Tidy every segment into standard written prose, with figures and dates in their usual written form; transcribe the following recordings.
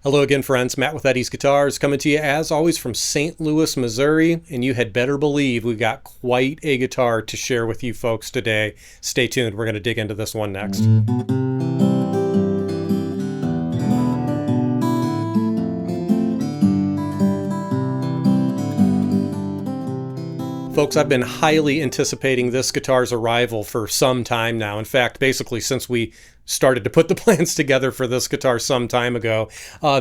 Hello again, friends. Matt with Eddie's Guitars coming to you as always from St. Louis, Missouri. And you had better believe we've got quite a guitar to share with you folks today. Stay tuned. We're going to dig into this one next. Folks, I've been highly anticipating this guitar's arrival for some time now. In fact, basically since we started to put the plans together for this guitar some time ago.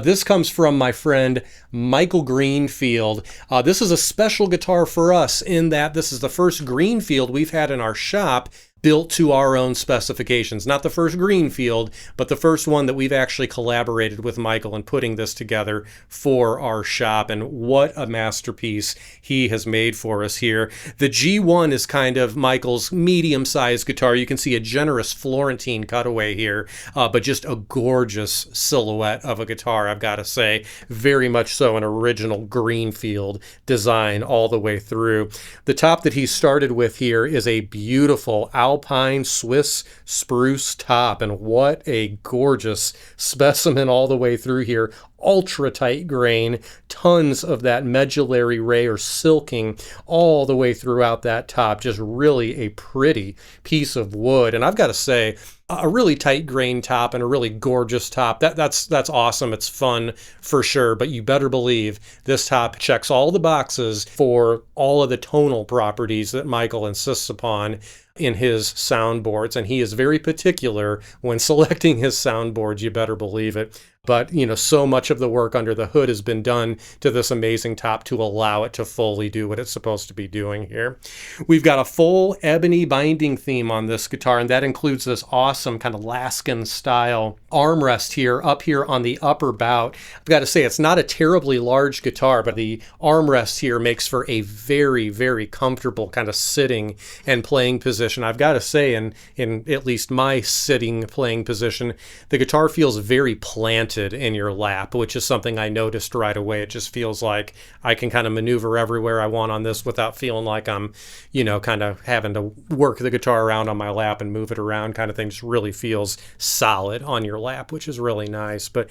This comes from my friend Michael Greenfield. This is a special guitar for us in that this is the first Greenfield we've had in our shop built to our own specifications. Not the first Greenfield, but the first one that we've actually collaborated with Michael in putting this together for our shop. And what a masterpiece he has made for us here. The G1 is kind of Michael's medium-sized guitar. You can see a generous Florentine cutaway here, but just a gorgeous silhouette of a guitar, I've got to say. Very much so an original Greenfield design all the way through. The top that he started with here is a beautiful Alpine Swiss spruce top, and what a gorgeous specimen all the way through here. Ultra tight grain, tons of that medullary ray or silking all the way throughout that top. Just really a pretty piece of wood. And I've got to say, a really tight grain top and a really gorgeous top. That's awesome. It's fun for sure, but you better believe this top checks all the boxes for all of the tonal properties that Michael insists upon in his soundboards, and he is very particular when selecting his soundboards, you better believe it. But, you know, so much of the work under the hood has been done to this amazing top to allow it to fully do what it's supposed to be doing here. We've got a full ebony binding theme on this guitar, and that includes this awesome kind of Laskin style armrest here, up here on the upper bout. I've got to say, it's not a terribly large guitar, but the armrest here makes for a very, very comfortable kind of sitting and playing position. I've got to say, in at least my sitting playing position, the guitar feels very planted in your lap, which is something I noticed right away. It just feels like I can kind of maneuver everywhere I want on this without feeling like I'm, you know, kind of having to work the guitar around on my lap and move it around kind of thing. Just really feels solid on your lap, which is really nice. But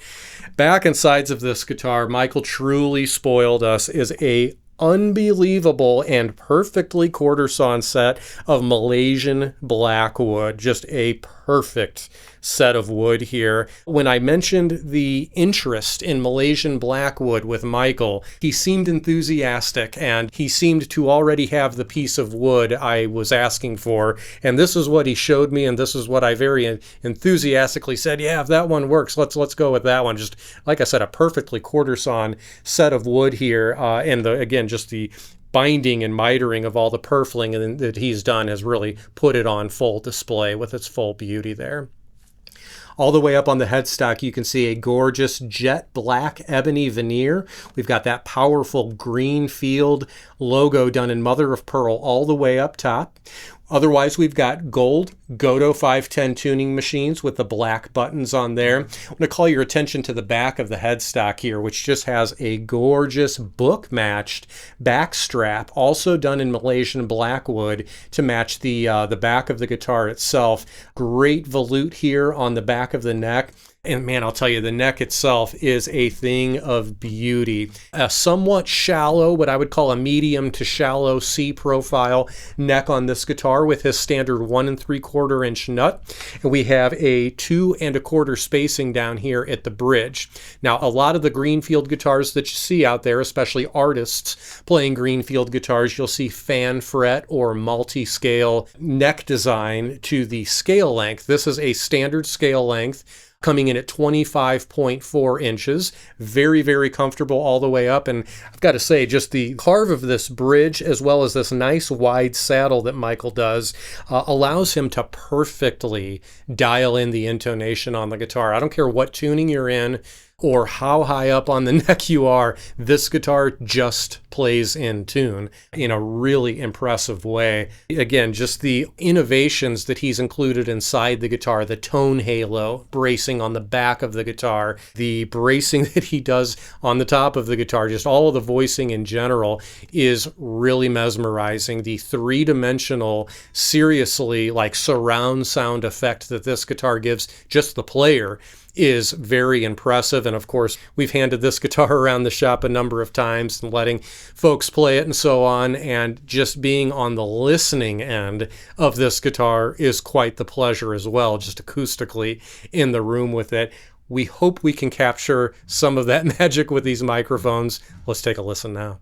back and sides of this guitar, Michael truly spoiled us, is a unbelievable and perfectly quarter-sawn set of Malaysian Blackwood. Just a perfect set of wood here. When I mentioned the interest in Malaysian Blackwood with Michael, he seemed enthusiastic and he seemed to already have the piece of wood I was asking for. And this is what he showed me, and this is what I very enthusiastically said, yeah, if that one works, let's go with that one. Just like I said, a perfectly quarter-sawn set of wood here, and again, just the binding and mitering of all the purfling that he's done has really put it on full display with its full beauty there. All the way up on the headstock, you can see a gorgeous jet black ebony veneer. We've got that powerful Greenfield logo done in mother of pearl all the way up top. Otherwise, we've got gold Goto 510 tuning machines with the black buttons on there. I'm going to call your attention to the back of the headstock here, which just has a gorgeous book-matched back strap, also done in Malaysian Blackwood to match the back of the guitar itself. Great volute here on the back of the neck. And man, I'll tell you, the neck itself is a thing of beauty. A somewhat shallow, what I would call a medium to shallow C profile neck on this guitar with his standard 1 3/4 inch nut. And we have a 2 1/4 spacing down here at the bridge. Now, a lot of the Greenfield guitars that you see out there, especially artists playing Greenfield guitars, you'll see fan fret or multi-scale neck design to the scale length. This is a standard scale length, coming in at 25.4 inches. Very, very comfortable all the way up. And I've got to say, just the carve of this bridge, as well as this nice wide saddle that Michael does, allows him to perfectly dial in the intonation on the guitar. I don't care what tuning you're in or how high up on the neck you are, this guitar just plays in tune in a really impressive way. Again, just the innovations that he's included inside the guitar, the tone halo bracing on the back of the guitar, the bracing that he does on the top of the guitar, just all of the voicing in general is really mesmerizing. The three-dimensional, seriously like surround sound effect that this guitar gives just the player is very impressive. And of course, we've handed this guitar around the shop a number of times and letting folks play it and so on. And just being on the listening end of this guitar is quite the pleasure as well, just acoustically in the room with it. We hope we can capture some of that magic with these microphones. Let's take a listen now.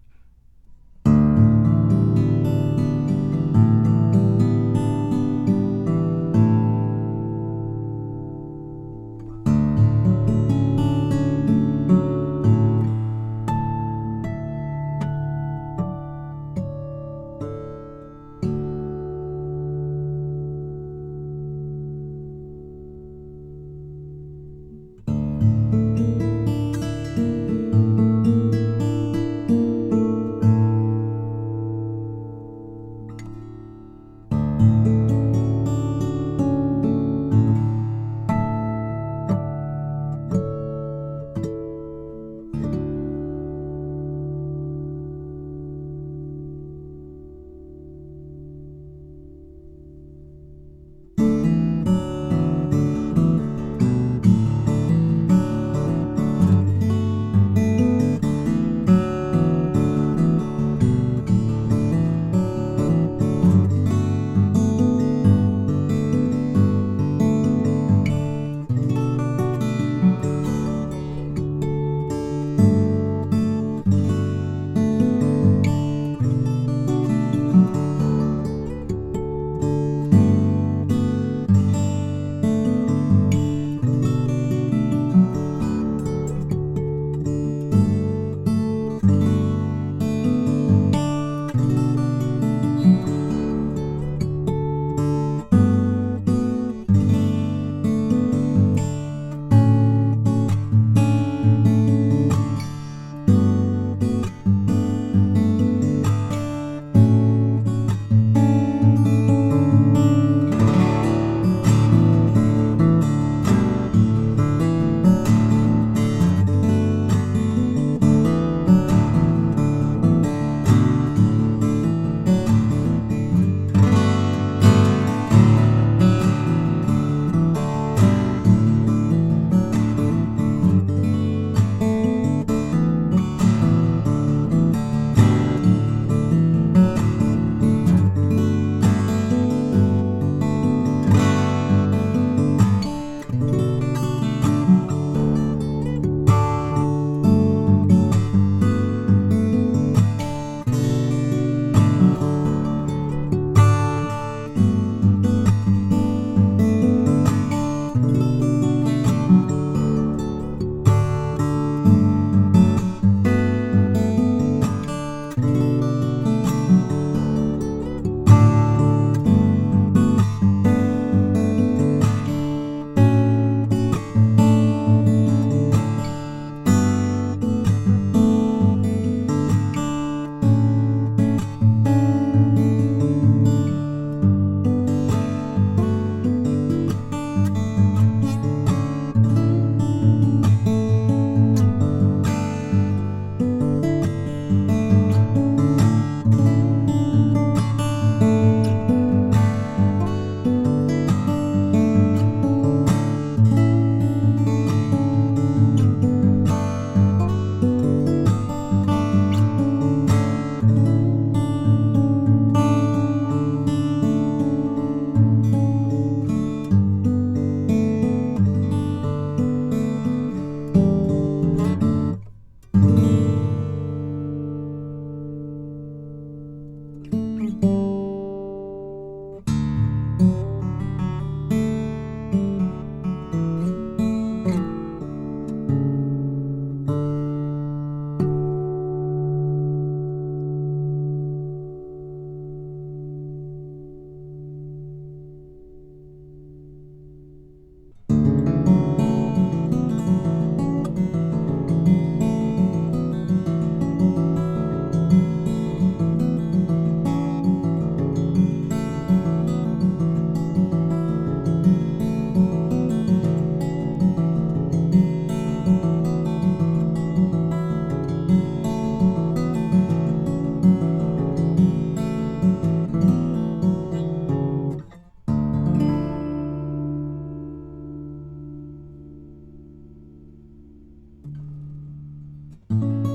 you.